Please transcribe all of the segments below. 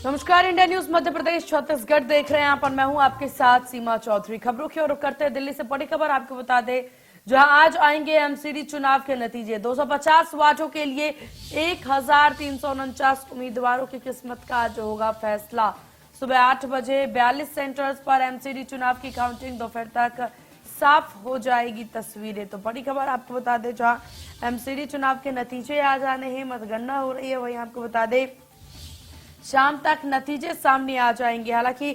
नमस्कार, India news Madhya Pradesh Chhattisgarh देख रहे हैं। यहाँ पर मैं हूं आपके साथ सीमा चौधरी। खबरों की ओर रुख करते हैं दिल्ली से बड़ी खबर आपको बता दें, जहां आज आएंगे एमसीडी चुनाव के नतीजे। 250 वार्डों के लिए 1349 उम्मीदवारों की किस्मत का आज होगा फैसला। सुबह 8 बजे 42 सेंटर्स पर एमसीडी चुनाव की काउंटिंग, दोपहर तक साफ हो जाएगी तस्वीरें। तो बड़ी खबर आपको बता दें, जहां एमसीडी चुनाव के नतीजे आ जाने हैं, मतगणना हो रही है, वहीं आपको बता दें शाम तक नतीजे सामने आ जाएंगे। हालांकि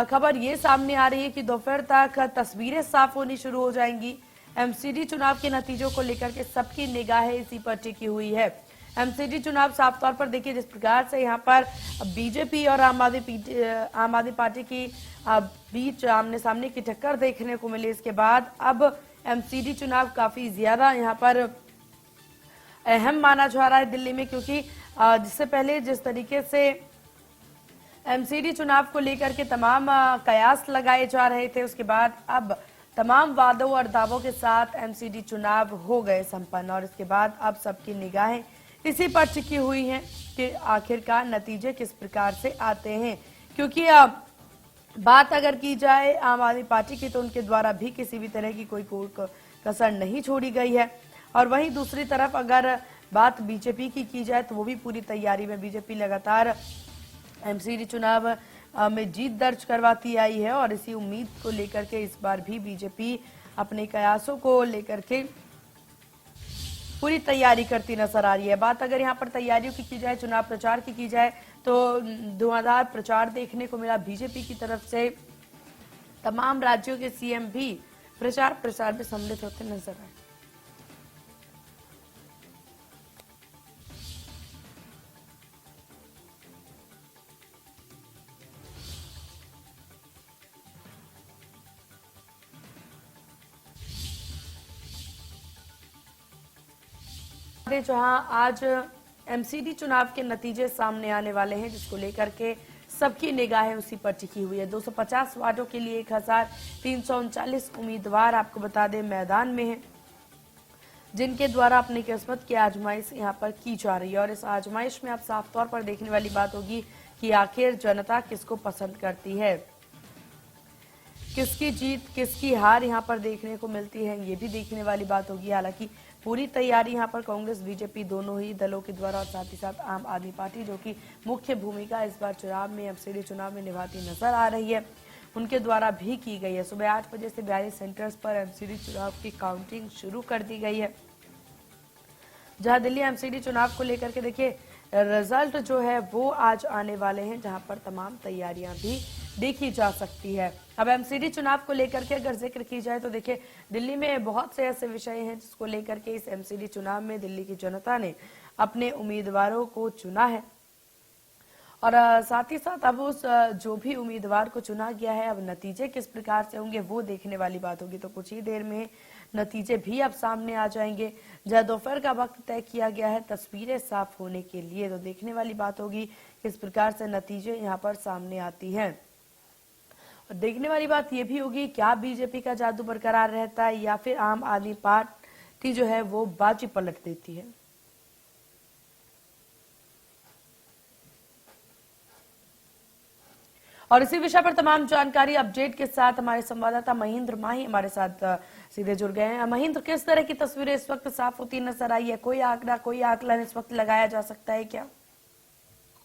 खबर ये सामने आ रही है कि दोपहर तक तस्वीरें साफ होनी शुरू हो जाएंगी। एमसीडी चुनाव के नतीजों को लेकर के सबकी निगाहें इसी पर टिकी हुई है। एमसीडी चुनाव साफ तौर पर देखिए, जिस प्रकार से यहाँ पर बीजेपी और आम आदमी पार्टी की बीच आमने सामने की टक्कर देखने को मिली, इसके बाद अब एमसीडी चुनाव काफी ज्यादा यहाँ पर अहम माना जा रहा है दिल्ली में, क्योंकि जिससे पहले जिस तरीके से एमसीडी चुनाव को लेकर के तमाम कयास लगाए जा रहे थे, उसके बाद अब तमाम वादों और दावों के साथ एमसीडी चुनाव हो गए संपन्न। और इसके बाद अब सबकी निगाहें इसी पर टिकी हुई हैं कि आखिरकार नतीजे किस प्रकार से आते हैं। क्योंकि बात अगर की जाए आम आदमी पार्टी की, तो उनके द्वारा भी किसी भी तरह की कोई कसर नहीं छोड़ी गई है। और वहीं दूसरी तरफ अगर बात बीजेपी की जाए, तो वो भी पूरी तैयारी में। बीजेपी लगातार एमसीडी चुनाव में जीत दर्ज करवाती आई है और इसी उम्मीद को लेकर के इस बार भी बीजेपी अपने कयासों को लेकर के पूरी तैयारी करती नजर आ रही है। बात अगर यहाँ पर तैयारियों की जाए, चुनाव प्रचार की जाए, तो धुआंधार प्रचार देखने को मिला बीजेपी की तरफ से। तमाम राज्यों के सीएम भी प्रचार में सम्मिलित होते नजर आए। जहां आज एमसीडी चुनाव के नतीजे सामने आने वाले हैं, जिसको लेकर के सबकी निगाहें उसी पर टिकी हुई है। 250 वार्डों के लिए 1339 उम्मीदवार आपको बता दें मैदान में हैं, जिनके द्वारा अपनी किस्मत की आजमाइश यहां पर की जा रही है। और इस आजमाइश में अब साफ तौर पर देखने वाली बात होगी कि आखिर जनता किसको पसंद करती है, किसकी जीत किसकी हार यहां पर देखने को मिलती है, ये भी देखने वाली बात होगी। हालांकि पूरी तैयारी यहां पर कांग्रेस बीजेपी दोनों ही दलों के द्वारा, और साथ ही साथ आम आदमी पार्टी, जो कि मुख्य भूमिका इस बार चुनाव में एमसीडी चुनाव में निभाती नजर आ रही है, उनके द्वारा भी की गई है। सुबह 8 बजे से 42 सेंटर्स पर एमसीडी चुनाव की काउंटिंग शुरू कर दी गई है, जहां दिल्ली एमसीडी चुनाव को लेकर के देखिए रिजल्ट जो है वो आज आने वाले हैं, जहां पर तमाम तैयारियां भी देखी जा सकती है। अब एमसीडी चुनाव को लेकर के अगर जिक्र की जाए, तो देखिए दिल्ली में बहुत से ऐसे विषय हैं जिसको लेकर के इस एमसीडी चुनाव में दिल्ली की जनता ने अपने उम्मीदवारों को चुना है। और साथ ही साथ अब उस जो भी उम्मीदवार को चुना गया है, अब नतीजे किस प्रकार से होंगे वो देखने वाली बात होगी। तो कुछ ही देर में नतीजे भी अब सामने आ जाएंगे, जहां दोपहर का वक्त तय किया गया है तस्वीरें साफ होने के लिए। तो देखने वाली बात होगी किस प्रकार से नतीजे यहाँ पर सामने आती हैं। और देखने वाली बात यह भी होगी, क्या बीजेपी का जादू बरकरार रहता है या फिर आम आदमी पार्टी जो है वो बाजी पलट देती है। और इसी विषय पर तमाम जानकारी अपडेट के साथ हमारे संवाददाता महेंद्र माही हमारे साथ सीधे जुड़ गए हैं। महेंद्र, किस तरह की तस्वीरें इस वक्त साफ होती नजर आई है? कोई आंकड़ा, कोई आकलन इस वक्त लगाया जा सकता है क्या?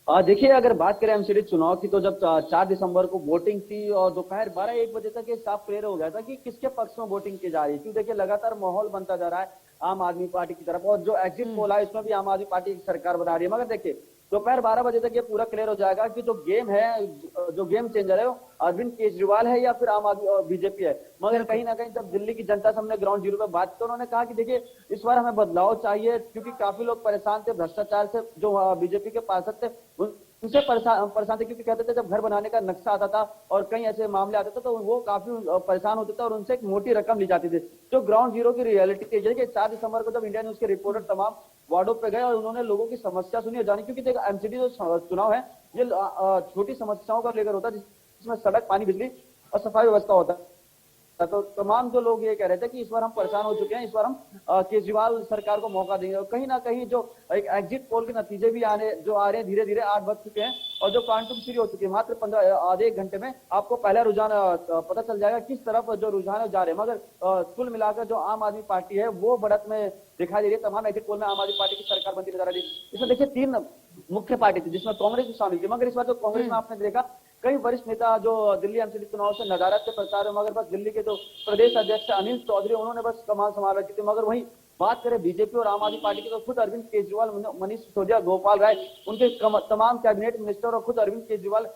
देखिए, अगर बात करें एमसीडी चुनाव की, तो जब 4 दिसंबर को वोटिंग थी और दोपहर 12-1 बजे तक ये साफ क्लियर हो गया था कि किसके पक्ष में वोटिंग की जा रही है। क्योंकि देखिए लगातार माहौल बनता जा रहा है आम आदमी पार्टी की तरफ, और जो एग्जिट पोल है इसमें भी आम आदमी पार्टी की सरकार बना रही है। मगर देखिए दोपहर 12 बजे तक ये पूरा क्लियर हो जाएगा कि जो गेम चेंजर है वो अरविंद केजरीवाल है या फिर आम आदमी बीजेपी है। मगर कहीं ना कहीं जब दिल्ली की जनता से हमने ग्राउंड जीरो पे बात की, उन्होंने कहा कि देखिए इस बार हमें बदलाव चाहिए, क्योंकि काफी लोग परेशान थे भ्रष्टाचार से। जो बीजेपी के पार्षद थे उनसे परेशान थे, क्योंकि कहते थे जब घर बनाने का नक्शा आता था और कई ऐसे मामले आते थे तो वो काफी परेशान होते थे और उनसे एक मोटी रकम ली जाती थी। जो ग्राउंड जीरो की रियलिटी थी, जैसे 4 दिसंबर को जब इंडिया न्यूज के रिपोर्टर तमाम वार्डों पे गए और उन्होंने लोगों की समस्या सुनी और जानी, क्योंकि देखो एमसीडी जो चुनाव है ये छोटी समस्याओं का लेकर होता है, जिसमें सड़क, पानी, बिजली और सफाई व्यवस्था होता है। तो तमाम जो लोग ये कह रहे थे कि इस बार हम परेशान हो चुके हैं, इस बार हम केजरीवाल सरकार को मौका देंगे। और कहीं ना कहीं जो एक एग्जिट पोल के नतीजे भी आ रहे हैं, धीरे धीरे 8 बज चुके हैं और जो क्वांटम सीरी हो चुकी है, मात्र 15 आधे एक घंटे में आपको पहला रुझान पता चल जाएगा किस तरफ जो रुझान जा रहे हैं। मगर कुल मिलाकर जो आम आदमी पार्टी है वो बढ़त में दिखाई दे रही है। तमाम एग्जिट पोल में आम आदमी पार्टी की सरकार बनती नजर आ रही है। इसमें देखिए 3 मुख्य पार्टी थी जिसमें कांग्रेस भी शामिल थी, मगर इस बार जो कांग्रेस में आपने देखा कई वरिष्ठ नेता जो दिल्ली एमसीडी चुनाव से नदारत से प्रचार है, मगर बस दिल्ली के जो प्रदेश अध्यक्ष अनिल चौधरी उन्होंने बस कमान संभाल रखी थी। मगर वहीं बात करें बीजेपी और आम आदमी पार्टी की तो खुद अरविंद केजरीवाल, मनीष सिसोदिया, गोपाल राय, उनके तमाम कैबिनेट मिनिस्टर और खुद अरविंद केजरीवाल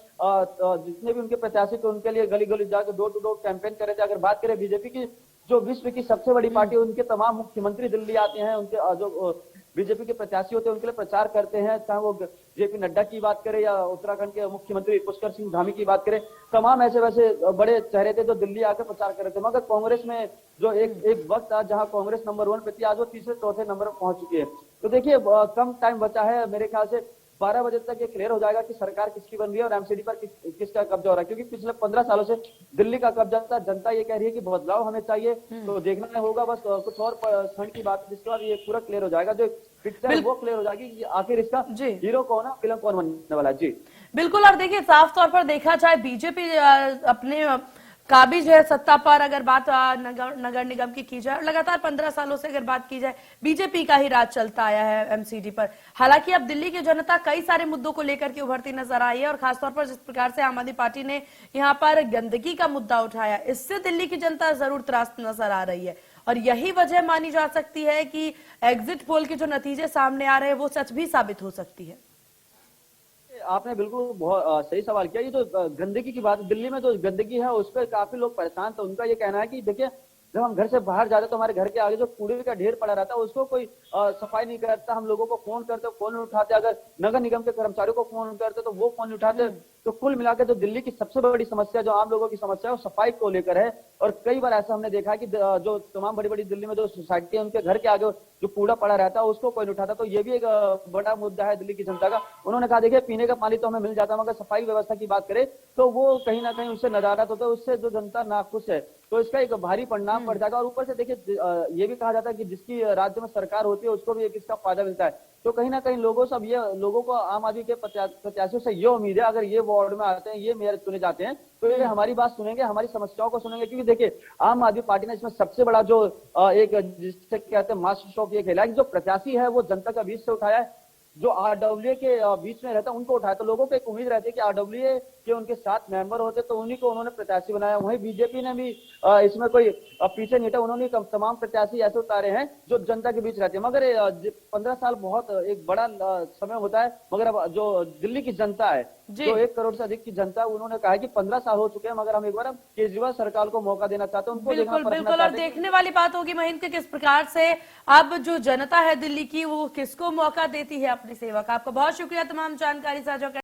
जितने भी उनके प्रत्याशी थे उनके लिए गली गली जाकर डोर टू डोर कैंपेन कर रहे थे। अगर बात करें बीजेपी की, जो विश्व की सबसे बड़ी पार्टी है, उनके तमाम मुख्यमंत्री दिल्ली आते हैं, उनके जो बीजेपी के प्रत्याशी होते हैं उनके लिए प्रचार करते हैं, चाहे वो जेपी नड्डा की बात करें या उत्तराखंड के मुख्यमंत्री पुष्कर सिंह धामी की बात करें, तमाम ऐसे वैसे बड़े चेहरे थे जो दिल्ली आकर प्रचार कर रहे थे। मगर कांग्रेस में जो एक वक्त था जहां कांग्रेस नंबर 1 पे थी, आज वो तीसरे चौथे नंबर पर पहुंच चुकी है। तो देखिए कम टाइम बचा है, मेरे ख्याल से 12 बजे तक ये क्लियर हो जाएगा कि सरकार किसकी बन रही है और एमसीडी पर किसका कब्जा हो रहा है। क्योंकि पिछले 15 सालों से दिल्ली का कब्जा था, जनता ये कह रही है कि बदलाव हमें चाहिए, तो देखना होगा बस कुछ और क्षण की बात, जिसके बाद ये पूरा क्लियर हो जाएगा। जो पिक्चर है वो क्लियर हो जाएगी कि आखिर इसका हीरो कौन है, विलन कौन बनने वाला है। जी बिल्कुल। और देखिए साफ तौर पर देखा जाए बीजेपी अपने काबिज है सत्ता पर। अगर बात नगर निगम की जाए, लगातार 15 सालों से अगर बात की जाए बीजेपी का ही राज चलता आया है एमसीडी पर। हालांकि अब दिल्ली की जनता कई सारे मुद्दों को लेकर के उभरती नजर आई है और खासतौर पर जिस प्रकार से आम आदमी पार्टी ने यहाँ पर गंदगी का मुद्दा उठाया, इससे दिल्ली की जनता जरूर त्रस्त नजर आ रही है। और यही वजह मानी जा सकती है कि एग्जिट पोल के जो नतीजे सामने आ रहे हैं वो सच भी साबित हो सकती है। आपने बिल्कुल बहुत सही सवाल किया। ये जो गंदगी की बात, दिल्ली में जो गंदगी है उस पर काफी लोग परेशान थे। उनका ये कहना है कि देखिए जब हम घर से बाहर जाते तो हमारे घर के आगे जो कूड़े का ढेर पड़ा रहता है उसको कोई सफाई नहीं करता। हम लोगों को फोन करते, फोन नहीं उठाते। अगर नगर निगम के कर्मचारियों को फोन करते तो वो फोन नहीं उठाते। तो कुल मिलाकर जो दिल्ली की सबसे बड़ी समस्या, जो आम लोगों की समस्या है, वो सफाई को लेकर है। और कई बार ऐसा हमने देखा है कि जो तमाम बड़ी बड़ी दिल्ली में जो सोसाइटी है उनके घर के आगे जो कूड़ा पड़ा रहता है उसको कोई नहीं उठाता। तो ये भी एक बड़ा मुद्दा है दिल्ली की जनता का। उन्होंने कहा देखिए पीने का पानी तो हमें मिल जाता है, मगर सफाई व्यवस्था की बात करें तो वो कहीं ना कहीं उससे नदारत होता है, उससे जो जनता नाखुश है, तो इसका एक भारी परिणाम पड़ जाएगा। और ऊपर से देखिए ये भी कहा जाता है कि जिसकी राज्य में सरकार होती है उसको भी एक इसका फायदा मिलता है। तो कहीं ना कहीं लोगों को आम आदमी के प्रत्याशियों से ये उम्मीद है, अगर ये वार्ड में आते हैं, ये मेयर चुने जाते हैं, तो ये हमारी बात सुनेंगे, हमारी समस्याओं को सुनेंगे। क्योंकि देखिए आम आदमी पार्टी ने इसमें सबसे बड़ा जो एक जिससे कहते हैं मास्टर स्ट्रोक ये खेला है कि जो प्रत्याशी है वो जनता का बीच से उठाया है, जो आरडब्ल्यूए के बीच में रहता है उनको उठाया। तो लोगों को एक उम्मीद रहती है कि आरडब्ल्यूए के उनके 7 मेंबर होते तो उन्हीं को उन्होंने प्रत्याशी बनाया। वहीं बीजेपी ने भी इसमें कोई पीछे नहीं था, उन्होंने तमाम प्रत्याशी ऐसे उतारे हैं जो जनता के बीच रहते हैं। मगर 15 साल बहुत एक बड़ा समय होता है, मगर अब जो दिल्ली की जनता है, जो 1 करोड़ से अधिक की जनता, उन्होंने कहा है कि 15 साल हो चुके हैं, मगर हम एक बार केजरीवाल सरकार को मौका देना चाहते हैं, उनको बिल्कुल। और देखने वाली बात होगी महीन के किस प्रकार से अब जो जनता है दिल्ली की वो किसको मौका देती है अपनी सेवा का। आपका बहुत शुक्रिया तमाम जानकारी साझा